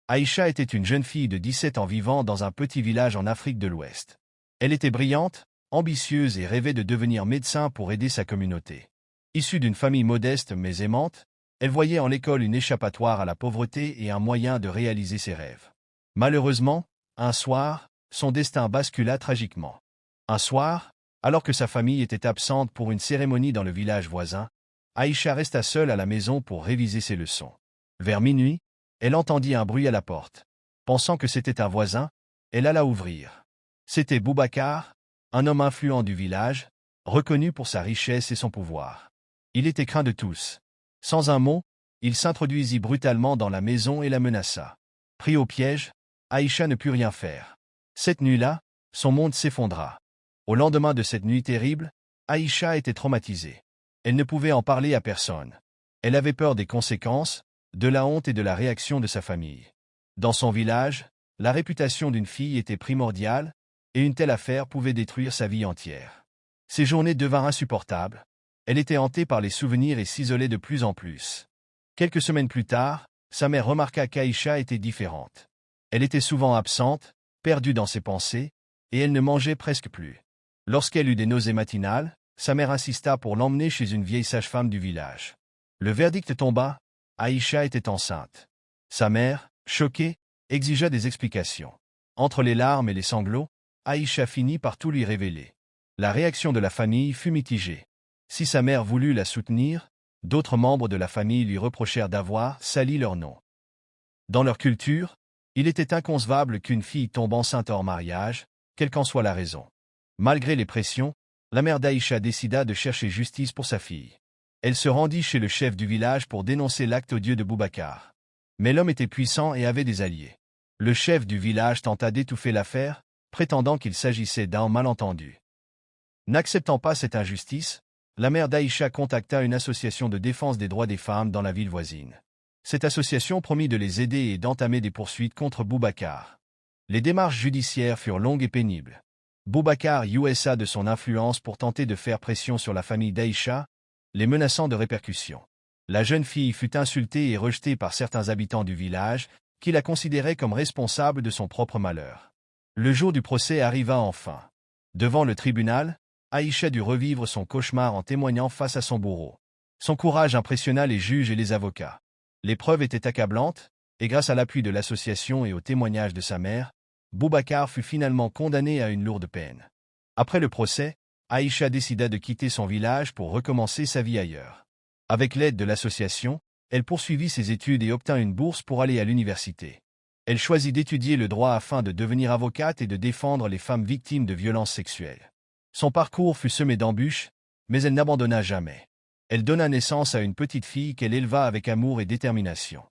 Aïcha était une jeune fille de 17 ans vivant dans un petit village en Afrique de l'Ouest. Elle était brillante, ambitieuse et rêvait de devenir médecin pour aider sa communauté. Issue d'une famille modeste mais aimante, elle voyait en l'école une échappatoire à la pauvreté et un moyen de réaliser ses rêves. Malheureusement, un soir, son destin bascula tragiquement. Un soir, alors que sa famille était absente pour une cérémonie dans le village voisin, Aïcha resta seule à la maison pour réviser ses leçons. Vers minuit, elle entendit un bruit à la porte. Pensant que c'était un voisin, elle alla ouvrir. C'était Boubacar, un homme influent du village, reconnu pour sa richesse et son pouvoir. Il était craint de tous. Sans un mot, il s'introduisit brutalement dans la maison et la menaça. Pris au piège, Aïcha ne put rien faire. Cette nuit-là, son monde s'effondra. Au lendemain de cette nuit terrible, Aïcha était traumatisée. Elle ne pouvait en parler à personne. Elle avait peur des conséquences, de la honte et de la réaction de sa famille. Dans son village, la réputation d'une fille était primordiale, et une telle affaire pouvait détruire sa vie entière. Ses journées devinrent insupportables. Elle était hantée par les souvenirs et s'isolait de plus en plus. Quelques semaines plus tard, sa mère remarqua qu'Aïcha était différente. Elle était souvent absente, perdue dans ses pensées, et elle ne mangeait presque plus. Lorsqu'elle eut des nausées matinales, sa mère insista pour l'emmener chez une vieille sage-femme du village. Le verdict tomba, Aïcha était enceinte. Sa mère, choquée, exigea des explications. Entre les larmes et les sanglots, Aïcha finit par tout lui révéler. La réaction de la famille fut mitigée. Si sa mère voulut la soutenir, d'autres membres de la famille lui reprochèrent d'avoir sali leur nom. Dans leur culture, il était inconcevable qu'une fille tombe enceinte hors mariage, quelle qu'en soit la raison. Malgré les pressions, la mère d'Aïcha décida de chercher justice pour sa fille. Elle se rendit chez le chef du village pour dénoncer l'acte odieux de Boubacar. Mais l'homme était puissant et avait des alliés. Le chef du village tenta d'étouffer l'affaire, prétendant qu'il s'agissait d'un malentendu. N'acceptant pas cette injustice, la mère d'Aïcha contacta une association de défense des droits des femmes dans la ville voisine. Cette association promit de les aider et d'entamer des poursuites contre Boubacar. Les démarches judiciaires furent longues et pénibles. Boubacar usa de son influence pour tenter de faire pression sur la famille d'Aïcha, les menaçant de répercussions. La jeune fille fut insultée et rejetée par certains habitants du village, qui la considéraient comme responsable de son propre malheur. Le jour du procès arriva enfin. Devant le tribunal, Aïcha dut revivre son cauchemar en témoignant face à son bourreau. Son courage impressionna les juges et les avocats. Les preuves étaient accablantes, et grâce à l'appui de l'association et au témoignage de sa mère, Boubacar fut finalement condamné à une lourde peine. Après le procès, Aïcha décida de quitter son village pour recommencer sa vie ailleurs. Avec l'aide de l'association, elle poursuivit ses études et obtint une bourse pour aller à l'université. Elle choisit d'étudier le droit afin de devenir avocate et de défendre les femmes victimes de violences sexuelles. Son parcours fut semé d'embûches, mais elle n'abandonna jamais. Elle donna naissance à une petite fille qu'elle éleva avec amour et détermination.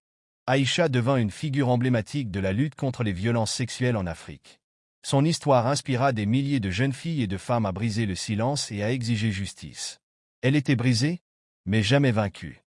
Aïcha devint une figure emblématique de la lutte contre les violences sexuelles en Afrique. Son histoire inspira des milliers de jeunes filles et de femmes à briser le silence et à exiger justice. Elle était brisée, mais jamais vaincue.